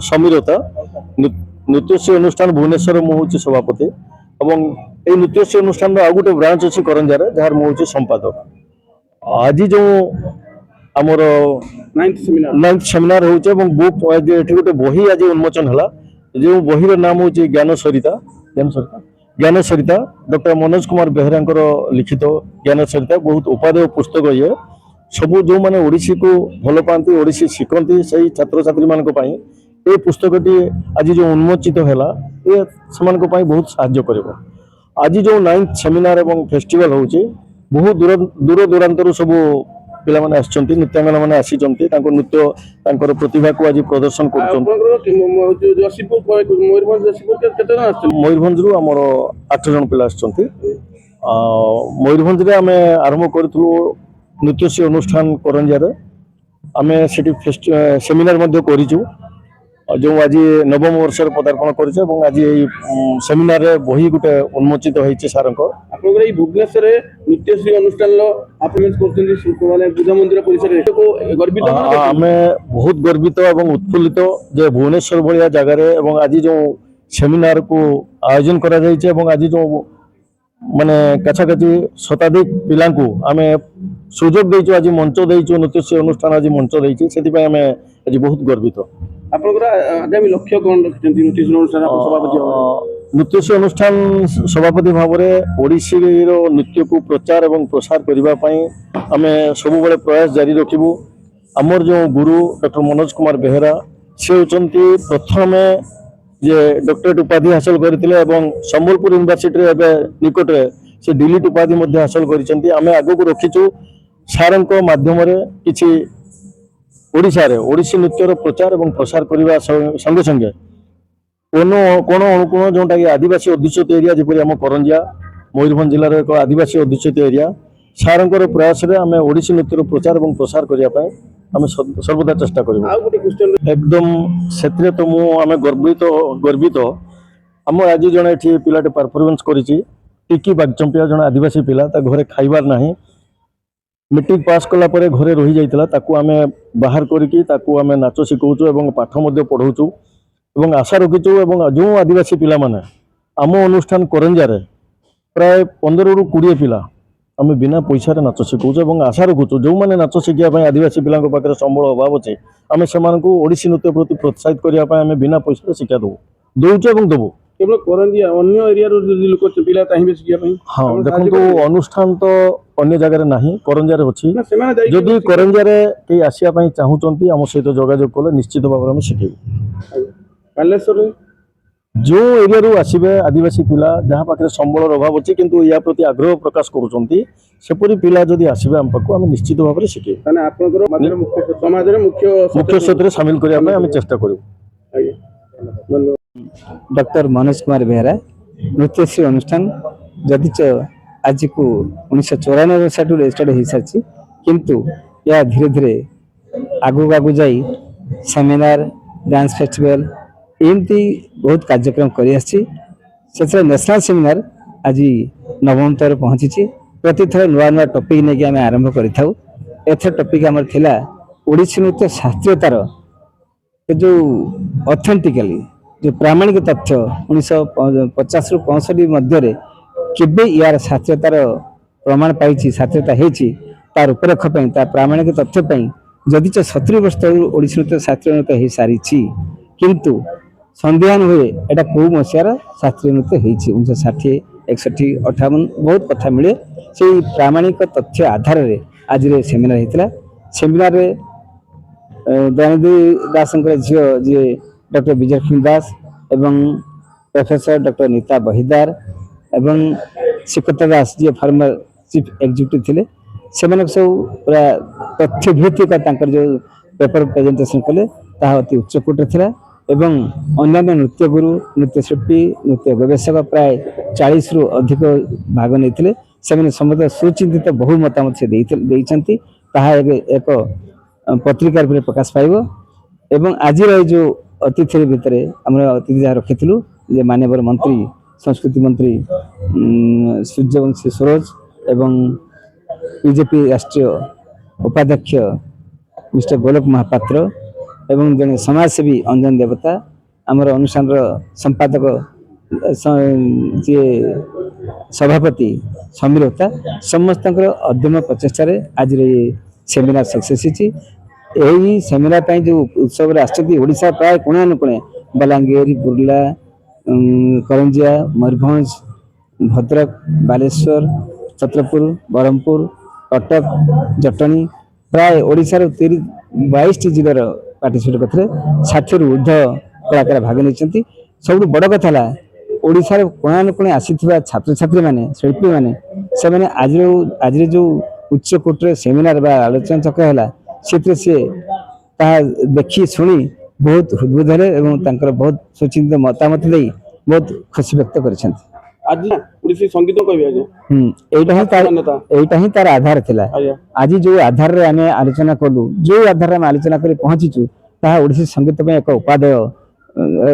समीरता नृत्यश्री अनुष्ठान भुवनेश्वर मुझे सभापति और ये नृत्यश्री अनुष्ठान आ गोटे ब्रांच अच्छी करंजार जार मुझे संपादक आज जो आमर नाइन्थ सेमिनार होचे बुक गोटे बही आज उन्मोचन है जो बही नाम हूँ ज्ञान सरिता ज्ञान सरिता डॉक्टर मनोज कुमार बेहरा लिखित ज्ञान सरिता बहुत उपादेय पुस्तक ये सबू जो मैंने ओडिसी को भल पाती ओडिसी शिखती से छात्र छात्री मान ये पुस्तकटी आज जो उन्मोचित है ये से बहुत साहाय्य कर आज जो 9th सेमिनार और फेस्टिवल होची बहुत दूर दूरांतर सब पिला माने आछंती नृत्यांगना माने आसीचंती तांको नृत्य प्रतिभा को आज प्रदर्शन करछंती मयूरभंज रु हमर 8 जन पिला आछंती मयूरभंज रे हमें आरंभ करथु नृत्यश्री अनुष्ठान करंजिया आमे सेठी सेमिनार मध्ये करिछु जो आज नवम वर्ष पदार्पण करें आज सेमिनार रे बही गोटे उन्मोचित होती सार भुवनेश्वर नृत्यश्री अनुष्ठान बुद्ध मंदिर परिसर आम बहुत गर्वित और उत्फुल्लित जे भुवनेश्वर भाया जगार आज जो सेमिनार को आयोजन करा आज जो माने काछाकाछी शताधिक पिला आम सुजोग देचु आज मंच देचु नृत्यश्री अनुष्ठान आज मंच देचु से आम आज बहुत गर्वित आगामी लक्ष्य कौन रखिछन्ती नृत्यश्री अनुष्ठान सभापति भाव में ओडिसी नृत्य को प्रचार और प्रसार करने आम सब प्रयास जारी रखू आमर जो गुरु डॉक्टर मनोज कुमार बेहरा से होती प्रथम जे डॉक्टरेट उपाधि हासिल करते संबलपुर यूनिवर्सिटी निकट से डिलीट उपाधि हासिल कर आम आग को रखीचु सार मध्यम किसी ओडिशा रे ओडिसी नृत्यर प्रचार और प्रसार करने संगे संगे कोण अनुकोण जोटा कि आदिवासी अधुषित एरिया जपरी आम करंजिया मयूरभंज जिलार एक आदिवासी अधुषित एरिया सार प्रयास में आम ओडिसी नृत्यर प्रचार और प्रसार करने आम सर्वदा चेष्टा कर एकदम से तो मुझे गर्वित आम आज जड़े ये पिलाटे परफॉर्मेंस करी टिकी बागचंपिया जड़े आदिवासी पिला घरे खाइबार नहीं मेट्रिक पास कला परे घरे रही जाइतला ताकू आमे बाहर करिकी ताकू आमे नाच शिखौचु एवं पाठ मध्य पढ़ौचु एवं आशा रखीचु एवं जो आदिवासी पिला माने आम अनुष्ठान करंजारे प्राय 15 रु 20 पिला आमे बिना पैसा रे नाच शिखौचु एवं आशा रखुचु जो माने नाच शिखिया पय आदिवासी पिलांको पाखरे संबल अभाव अछि आमे समानकु ओडिसी नृत्य प्रति प्रोत्साहित करिया पय आमे बिना पैसा रे शिक्षा दउचु एवं दबु केवल करंजिया अन्य एरिया रो लोक पिला चाहिबे शिखिया पय हां देखंतु अनुष्ठान तो अन्य जगह नहीं करंजार अच्छी जदि करंजार कई आसिया चाहूँगी आम सहित जोगाजोग कले निश्चित भाव में शिखेबू जो एरिया रू आसबे आदिवासी पिला जहाँ पाखे संबल अभाव अच्छी किंतु या प्रति आग्रह प्रकाश करुँचपरी पिला जदि आसबे आम पाक आम निश्चित भाव में शिखेबू मुख्य स्रोत सामिल करने चेष्टा करूँ। डॉक्टर मनोज कुमार बेहरा नृत्यश्री अनुष्ठान जदि आज को 1994 साल स्टार्ट हो सारी किंतु या धीरे धीरे आगू आगू जाई सेमिनार डांस फेस्टिवल एमती बहुत कार्यक्रम कर नेशनल सेमिनार आज नवम तर पहुँची प्रति थर नुआ नुआ टॉपिक नहीं आम आरंभ करूँ एथर टॉपिक आमर थिला ओडिसी नृत्य शास्त्रीयतार जो ऑथेंटिकली जो प्रामाणिक तथ्य 1950 रु 65 मध्य केबे यार शास्त्रीयतार प्रमाण पाई शास्त्रीयता होती तार उपरख प्रामाणिक तथ्य जदि 70 वर्ष तक ओडिसी नृत्य शास्त्रीय नृत्य हो सारी किंतु संदेहान हुए एटा कौ मसीहार शास्त्रीय नृत्य होती 1960 61 58 बहुत कथा मिले से प्रामाणिक तथ्य आधार रे आज सेमिनार होता सेमिनार रे दयानिधि दास झील जी डॉक्टर विजयलक्ष्मी दास एवं प्रोफेसर डॉक्टर नीता बहिदार एवं शिखता Das ji farmer chief executive थे से सब पूरा तथ्य भित्तिक जो पेपर प्रेजेंटेशन कले अति उच्चकोट था एवं अन्य नृत्य गुरु नृत्यशिल्पी नृत्य गवेषक प्राय 40 रु अधिक भाग नहीं से समस्त सुचिंतित बहु मतामत से एक पत्रिकार प्रकाश पाइब एवं आज जो अतिथि भितर आम अतिथि जहाँ रखी माननीय मंत्री संस्कृति मंत्री सूर्यवंशी सरोज एवं बीजेपी राष्ट्रीय उपाध्यक्ष मिस्टर गोलक महापात्र ଏବଂ ଜଣେ ସମାଜସେବୀ ଅଞ୍ଜନ ଦେବତା, ଆମର ଅନୁଷ୍ଠାନର ସମ୍ପାଦକ ଯିଏ ସଭାପତି ସମୀର ହୋତା, ସମସ୍ତଙ୍କର ଅଧ୍ୟମ ପ୍ରଚେଷ୍ଟାରେ ଆଜିର ଏ ସେମିନାର ସକ୍ସେସ୍ ହେଇଛି। ଏହି ସେମିନାର ପାଇଁ ଯେଉଁ ଉତ୍ସବରେ ଆସିଛନ୍ତି ଓଡ଼ିଶା ପ୍ରାୟ କୋଣ ଅନୁକୋଣେ, ବଲାଙ୍ଗୀର, ବୁର୍ଲା, କରଞ୍ଜିଆ, ମୟୂରଭଞ୍ଜ, ଭଦ୍ରକ, ବାଲେଶ୍ୱର, ଛତ୍ରପୁର, ବ୍ରହ୍ମପୁର, କଟକ, ଜଟଣୀ, ପ୍ରାୟ ଓଡ଼ିଶାର 22ଟି ଜିଲ୍ଲାର ପାର୍ଟିସିପେଟ୍ କରିଥିଲେ। 60ରୁ ଉର୍ଦ୍ଧ୍ୱ କଳାକାର ଭାଗ ନେଇଛନ୍ତି। ସବୁଠୁ ବଡ଼ କଥା ହେଲା ଓଡ଼ିଶାର କୋଣାନୁକୋଣେ ଆସିଥିବା ଛାତ୍ରଛାତ୍ରୀମାନେ, ଶିଳ୍ପୀମାନେ, ସେମାନେ ଆଜିର ଯେଉଁ ଉଚ୍ଚ କୋଟିର ସେମିନାର ବା ଆଲୋଚନା ଚକ୍ର ହେଲା, ସେଥିରେ ସିଏ ତାହା ଦେଖି ଶୁଣି ବହୁତ ହୃଦବୋଧ ହେଲେ ଏବଂ ତାଙ୍କର ବହୁତ ସୁଚିନ୍ତିତ ମତାମତ ଦେଇ ବହୁତ ଖୁସି ବ୍ୟକ୍ତ କରିଛନ୍ତି। ଆଜି ଓଡ଼ିଶୀ ସଙ୍ଗୀତ କହିବେ ଆଜ୍ଞା। ଏଇଟା ହିଁ ତାର ଆଧାର ଥିଲା। ଆଜ୍ଞା ଆଜି ଯୋଉ ଆଧାରରେ ଆମେ ଆଲୋଚନା କଲୁ, ଯୋଉ ଆଧାରରେ ଆମେ ଆଲୋଚନା କରି ପହଞ୍ଚିଛୁ, ତାହା ଓଡ଼ିଶୀ ସଙ୍ଗୀତ ପାଇଁ ଏକ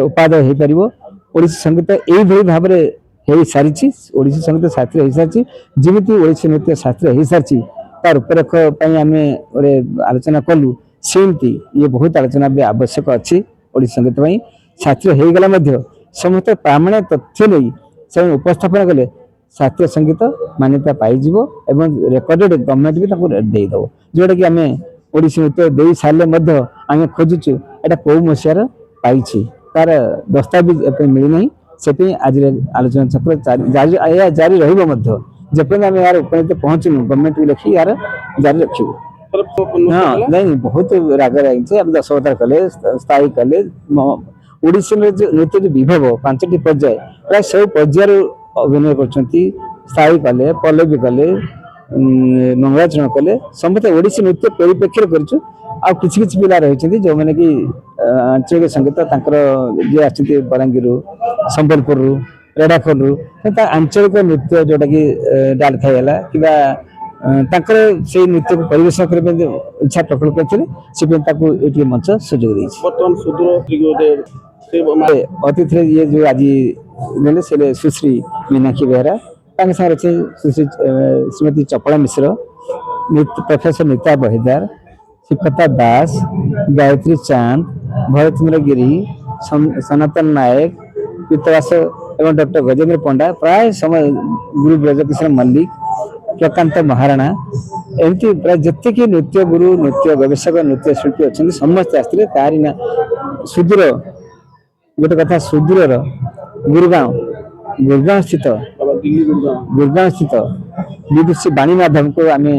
ଉପାଦେୟ ହେଇପାରିବ। ଓଡ଼ିଶୀ ସଙ୍ଗୀତ ଏଇଭଳି ଭାବରେ ହେଇସାରିଛି, ଓଡ଼ିଶୀ ସଙ୍ଗୀତ ଶାସ୍ତ୍ରୀୟ ହେଇସାରିଛି, ଯେମିତି ଓଡ଼ିଶୀ ନୃତ୍ୟ ଶାସ୍ତ୍ରୀୟ ହେଇସାରିଛି, ତା ରୂପରେଖ ପାଇଁ ଆମେ ଗୋଟେ ଆଲୋଚନା କଲୁ, ସେମିତି ଇଏ ବହୁତ ଆଲୋଚନା ବି ଆବଶ୍ୟକ ଅଛି। ଓଡ଼ିଶୀ ସଙ୍ଗୀତ ପାଇଁ ଶାସ୍ତ୍ରୀୟ ହେଇଗଲା ମଧ୍ୟ ସମସ୍ତ ପ୍ରାମାଣିକ ତଥ୍ୟ ନେଇ ସେମାନେ ଉପସ୍ଥାପନ କଲେ ଶାସ୍ତ୍ରୀୟ ସଙ୍ଗୀତ ମାନ୍ୟତା ପାଇଯିବ ଏବଂ ରେକର୍ଡେଡ୍ ଗଭର୍ଣ୍ଣମେଣ୍ଟ ବି ତାକୁ ଦେଇଦେବ। ଯେଉଁଟାକି ଆମେ ଓଡ଼ିଶୀ ନୃତ୍ୟ ଦେଇ ସାରିଲେ ମଧ୍ୟ ଆମେ ଖୋଜୁଛୁ ଏଇଟା କେଉଁ ମସିହାର ପାଇଛି, ତାର ଦସ୍ତାବିଜ ଏବେ ମିଳିନାହିଁ। ସେଥିପାଇଁ ଆଜିର ଆଲୋଚନା ଚକ୍ର ଏହା ଜାରି ରହିବ ମଧ୍ୟ, ଯେପର୍ଯ୍ୟନ୍ତ ଆମେ ଏହାର ଉପନୀତ ପହଞ୍ଚିନୁ, ଗଭର୍ଣ୍ଣମେଣ୍ଟକୁ ଲେଖି ଏହାର ଜାରି ରଖିବୁ। ହଁ, ନାଇଁ ବହୁତ ରାଗ ଲାଗିଛି। ଆମେ ଦଶବତାର କଲେ, ସ୍ଥାୟୀ କଲେ, ଓଡ଼ିଶୀ ନୃତ୍ୟ ଯେଉଁ ବିଭବ 5ଟି ପର୍ଯ୍ୟାୟ, ପ୍ରାୟ ସବୁ ପର୍ଯ୍ୟାୟରୁ ଅଭିନୟ କରୁଛନ୍ତି। ସ୍ଥାୟୀ କଲେ, ପଲ୍ଲବୀ କଲେ, ମଙ୍ଗଳାଚରଣ କଲେ, ସମସ୍ତେ ଓଡ଼ିଶୀ ନୃତ୍ୟ ପରିପ୍ରେକ୍ଷୀରେ କରିଛୁ। ଆଉ କିଛି କିଛି ପିଲା ରହିଛନ୍ତି ଯେଉଁମାନେ କି ଆଞ୍ଚଳିକ ସଙ୍ଗୀତ, ତାଙ୍କର ଯିଏ ଆସିଛନ୍ତି ବଲାଙ୍ଗୀରରୁ, ସମ୍ବଲପୁରରୁ, ରେଢ଼ାଖୋଲରୁ, ତା ଆଞ୍ଚଳିକ ନୃତ୍ୟ ଯେଉଁଟାକି ଡାଲଖାଇ ହେଲା କିମ୍ବା ତାଙ୍କର ସେଇ ନୃତ୍ୟକୁ ପରିବେଷଣ କରିବା ପାଇଁ ଇଚ୍ଛା ପ୍ରକଟ କରିଥିଲେ, ସେଥିପାଇଁ ତାକୁ ଏଇଠି ମଞ୍ଚ ସୁଯୋଗ ଦେଇଛି। ବର୍ତ୍ତମାନ ସୁଦୂର ଅତିଥିରେ ଇଏ ଯେଉଁ ଆଜି ନେଲେ ସେ ସୁଶ୍ରୀ ମୀନାକ୍ଷୀ ବେହେରା, ତାଙ୍କ ସାଙ୍ଗରେ ଅଛି ଶ୍ରୀମତୀ ଚପଳା ମିଶ୍ର, ପ୍ରଫେସର ନୀତା ବହିଦାର, ଶ୍ରୀପ୍ରତାପ ଦାସ, ଗାୟତ୍ରୀ ଚାନ୍ଦ, ଭରତଚନ୍ଦ୍ର ଗିରି, ସନାତନ ନାୟକ, ପିତବାସ ଏବଂ ଡକ୍ଟର ଗଜେନ୍ଦ୍ର ପଣ୍ଡା, ପ୍ରାୟ ସମୟ ଗୁରୁ ବ୍ରଜକିଶୋର ମଲ୍ଲିକ, ପ୍ରକାନ୍ତ ମହାରଣା, ଏମିତି ପ୍ରାୟ ଯେତିକି ନୃତ୍ୟ ଗୁରୁ, ନୃତ୍ୟ ଗବେଷକ, ନୃତ୍ୟ ଶିଳ୍ପୀ ଅଛନ୍ତି ସମସ୍ତେ ଆସିଥିଲେ। ତାରି ନା ସୁଦୂର, ଗୋଟେ କଥା ସୁଦୂରର ଗୁରୁଗାଁव ସ୍ଥିତ ବିଦୁଷୀ ବାଣୀ ମାଧବଙ୍କୁ ଆମେ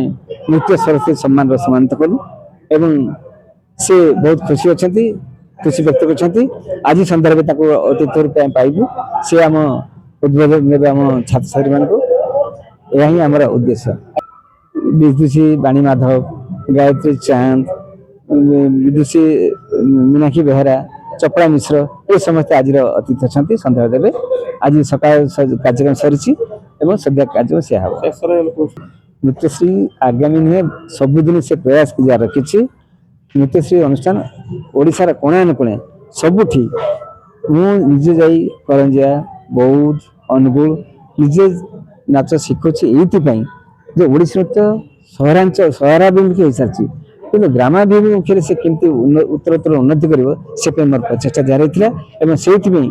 ନୃତ୍ୟ ସରସ୍ୱତୀ ସମ୍ମାନର ସମ୍ମାନିତ କଲୁ ଏବଂ ସେ ବହୁତ ଖୁସି ଅଛନ୍ତି, ଖୁସି ବ୍ୟକ୍ତ କରିଛନ୍ତି। ଆଜି ସନ୍ଧ୍ୟାରେ ତାକୁ ଅତିଥି ରୂପେ ଆମେ ପାଇବୁ। ସେ ଆମ ଉଦ୍ବୋଧନ ଦେବେ ଆମ ଛାତ୍ରଛାତ୍ରୀମାନଙ୍କୁ। ଏହା ହିଁ ଆମର ଉଦ୍ଦେଶ୍ୟ। ବିଦୁଷୀ ବାଣୀ ମାଧବ, ଗାୟତ୍ରୀ ଚାନ୍ଦ, ବିଦୁଷୀ ମୀନାକ୍ଷୀ ବେହେରା, ଚପଳା ମିଶ୍ର, ଏ ସମସ୍ତେ ଆଜିର ଅତିଥି ଅଛନ୍ତି, ସନ୍ଧ୍ୟା ଦେବେ। ଆଜି ସକାଳ କାର୍ଯ୍ୟକ୍ରମ ସରିଛି ଏବଂ ସନ୍ଧ୍ୟା କାର୍ଯ୍ୟକ୍ରମ ସେୟା ହେବ। ନୃତ୍ୟଶ୍ରୀ ଆଗାମୀ ନୁହେଁ, ସବୁଦିନ ସେ ପ୍ରୟାସ ଜାରି ରଖିଛି। ନୃତ୍ୟଶ୍ରୀ ଅନୁଷ୍ଠାନ ଓଡ଼ିଶାର କୋଣେ ଅନୁକୋଣେ ସବୁଠି, ମୁଁ ନିଜେ ଯାଇ କରଞ୍ଜିଆ, ବୌଦ୍ଧ, ଅନୁଗୁଳ ନିଜେ ନାଚ ଶିଖୁଛି ଏଇଥିପାଇଁ ଯେ ଓଡ଼ିଶୀ ନୃତ୍ୟ ସହରାଭିମୁଖୀ ହେଇସାରିଛି, କିନ୍ତୁ ଗ୍ରାମାଭିମୁଖୀରେ ସେ କେମିତି ଉତ୍ତରୋତ୍ତର ଉନ୍ନତି କରିବ, ସେ ପାଇଁ ମୋର ପ୍ରଚେଷ୍ଟା ଜାରି ରହିଥିଲା ଏବଂ ସେଇଥିପାଇଁ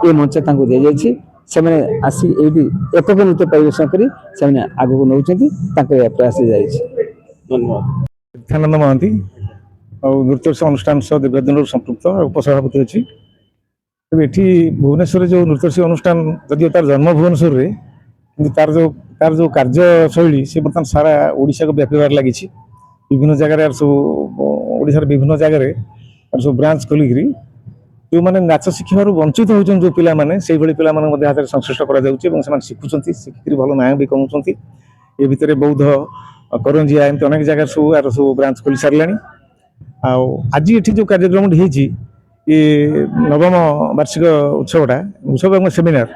ଏ ମଞ୍ଚ ତାଙ୍କୁ ଦିଆଯାଇଛି। ସେମାନେ ଆସି ଏଇଠି ଏକକ ନୃତ୍ୟ ପରିବେଷଣ କରି ସେମାନେ ଆଗକୁ ନେଉଛନ୍ତି, ତାଙ୍କର ଏହା ପ୍ରୟାସ ଯାଇଛି। ଧନ୍ୟବାଦ। ତୀର୍ଥାନନ୍ଦ ମହାନ୍ତି ଆଉ ନୃତ୍ୟୋତ୍ସବ ଅନୁଷ୍ଠାନ ସହ ଦୀର୍ଘଦିନରୁ ସମ୍ପୃକ୍ତ ଉପସଭାପତି ଅଛି। ତେବେ ଏଠି ଭୁବନେଶ୍ୱରରେ ଯେଉଁ ନୃତ୍ୟୋତ୍ସବ ଅନୁଷ୍ଠାନ, ଯଦିଓ ତାର ଜନ୍ମ ଭୁବନେଶ୍ୱରରେ, କିନ୍ତୁ ତାର ଯେଉଁ କାର୍ଯ୍ୟଶୈଳୀ ସେ ବର୍ତ୍ତମାନ ସାରା ଓଡ଼ିଶାକୁ ବ୍ୟାପିବାରେ ଲାଗିଛି। ବିଭିନ୍ନ ଜାଗାରେ ସବୁ ଓଡ଼ିଶାର ବିଭିନ୍ନ ଜାଗାରେ ସବୁ ବ୍ରାଞ୍ଚ ଖୋଲିକିରି ଯେଉଁମାନେ ନାଚ ଶିଖିବାରୁ ବଞ୍ଚିତ ହେଉଛନ୍ତି ଯେଉଁ ପିଲାମାନେ, ସେଇଭଳି ପିଲାମାନଙ୍କୁ ମଧ୍ୟ ହାତରେ ସଂଶ୍ଳିଷ୍ଟ କରାଯାଉଛି ଏବଂ ସେମାନେ ଶିଖୁଛନ୍ତି, ଶିଖିକିରି ଭଲ ନାଁ ବି କମାଉଛନ୍ତି। ଏ ଭିତରେ ବୌଦ୍ଧ, କରଞ୍ଜିଆ, ଏମିତି ଅନେକ ଜାଗାରେ ସବୁ ବ୍ରାଞ୍ଚ ଖୋଲି ସାରିଲାଣି। ଆଉ ଆଜି ଏଠି ଯେଉଁ କାର୍ଯ୍ୟକ୍ରମଟି ହେଇଛି, ଏ ନବମ ବାର୍ଷିକ ଉତ୍ସବ ଏବଂ ସେମିନାର,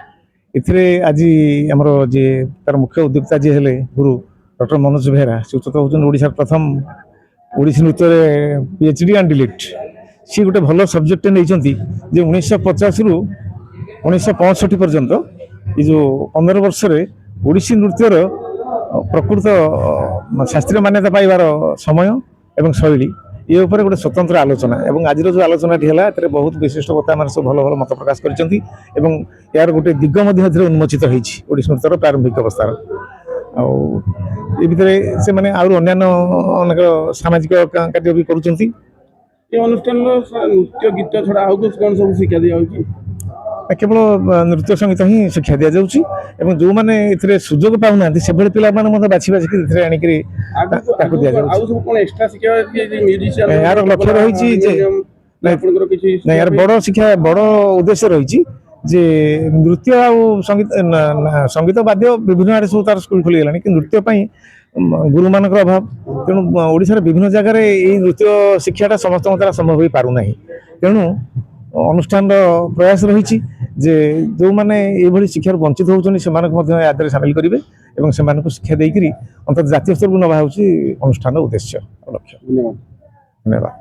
ଏଥିରେ ଆଜି ଆମର ଯିଏ ତାର ମୁଖ୍ୟ ଉଦ୍ୟୋକ୍ତା ଯିଏ ହେଲେ ଗୁରୁ ଡକ୍ଟର ମନୋଜ ବେହେରା, ସେ ହେଉଛନ୍ତି ଓଡ଼ିଶାର ପ୍ରଥମ ଓଡ଼ିଶୀ ନୃତ୍ୟରେ PhD ଆଣ୍ଡ ଡିଲିଟ୍। ସିଏ ଗୋଟେ ଭଲ ସବଜେକ୍ଟ ନେଇଛନ୍ତି ଯେ 1950ରୁ 1965 ପର୍ଯ୍ୟନ୍ତ ଏ ଯେଉଁ 15 ବର୍ଷରେ ଓଡ଼ିଶୀ ନୃତ୍ୟର ପ୍ରକୃତ ଶାସ୍ତ୍ରୀୟ ମାନ୍ୟତା ପାଇବାର ସମୟ ଏବଂ ଶୈଳୀ, ଏ ଉପରେ ଗୋଟେ ସ୍ୱତନ୍ତ୍ର ଆଲୋଚନା ଏବଂ ଆଜିର ଯେଉଁ ଆଲୋଚନାଟି ହେଲା ଏଥିରେ ବହୁତ ବିଶିଷ୍ଟ ବକ୍ତାମାନେ ସବୁ ଭଲ ଭଲ ମତ ପ୍ରକାଶ କରିଛନ୍ତି ଏବଂ ଏହାର ଗୋଟେ ଦିଗ ମଧ୍ୟ ଏଥିରେ ଉନ୍ମୋଚିତ ହେଇଛି ଓଡ଼ିଶୀ ନୃତ୍ୟର ପ୍ରାରମ୍ଭିକ ଅବସ୍ଥାର। ଆଉ ଏ ଭିତରେ ସେମାନେ ଆହୁରି ଅନ୍ୟାନ୍ୟ ଅନେକ ସାମାଜିକ କାର୍ଯ୍ୟ ବି କରୁଛନ୍ତି। ଏ ଅନୁଷ୍ଠାନର ନୃତ୍ୟ ଗୀତ ଛଡ଼ା ଆଉ କଣ ସବୁ ଶିକ୍ଷା ଦିଆଯାଉଛି? କେବଳ ନୃତ୍ୟ ସଙ୍ଗୀତ ହିଁ ଶିକ୍ଷା ଦିଆଯାଉଛି ଏବଂ ଯେଉଁମାନେ ଏଥିରେ ସୁଯୋଗ ପାଉନାହାନ୍ତି ସେଭଳି ପିଲାମାନେ ମଧ୍ୟ ବାଛି ବାଛିକି ଏଥିରେ ଆଣିକରି ତାକୁ ଦିଆଯାଉଛି। ଆଉ ସବୁ କଣ ଏକ୍ସଟ୍ରା ଶିକ୍ଷା ମ୍ୟୁଜିସିଆନ ଏହାର ଲକ୍ଷ୍ୟ ରହିଛି ଯେ ଆପଣଙ୍କର କିଛି ନାଇଁ ଏହାର ବଡ଼ ଶିକ୍ଷା ବଡ଼ ଉଦ୍ଦେଶ୍ୟ ରହିଛି ଯେ ନୃତ୍ୟ ଆଉ ସଙ୍ଗୀତ ବାଦ୍ୟ ବିଭିନ୍ନ ଆଡ଼େ ସବୁ ତାର ସ୍କୁଲ ଖୋଲିଗଲାଣି କିନ୍ତୁ ନୃତ୍ୟ ପାଇଁ ଗୁରୁମାନଙ୍କର ଅଭାବ। ତେଣୁ ଓଡ଼ିଶାର ବିଭିନ୍ନ ଜାଗାରେ ଏଇ ନୃତ୍ୟ ଶିକ୍ଷାଟା ସମସ୍ତଙ୍କ ଦ୍ୱାରା ସମ୍ଭବ ହୋଇପାରୁନାହିଁ। ତେଣୁ ଅନୁଷ୍ଠାନର ପ୍ରୟାସ ରହିଛି ଯେ ଯେଉଁମାନେ ଏଇଭଳି ଶିକ୍ଷାରୁ ବଞ୍ଚିତ ହେଉଛନ୍ତି ସେମାନଙ୍କୁ ମଧ୍ୟ ଆଦେହରେ ସାମିଲ କରିବେ ଏବଂ ସେମାନଙ୍କୁ ଶିକ୍ଷା ଦେଇକରି ଅନ୍ତତଃ ଜାତୀୟ ସ୍ତରକୁ ନେବା ହେଉଛି ଅନୁଷ୍ଠାନର ଉଦ୍ଦେଶ୍ୟ ଲକ୍ଷ୍ୟ। ଧନ୍ୟବାଦ। ଧନ୍ୟବାଦ।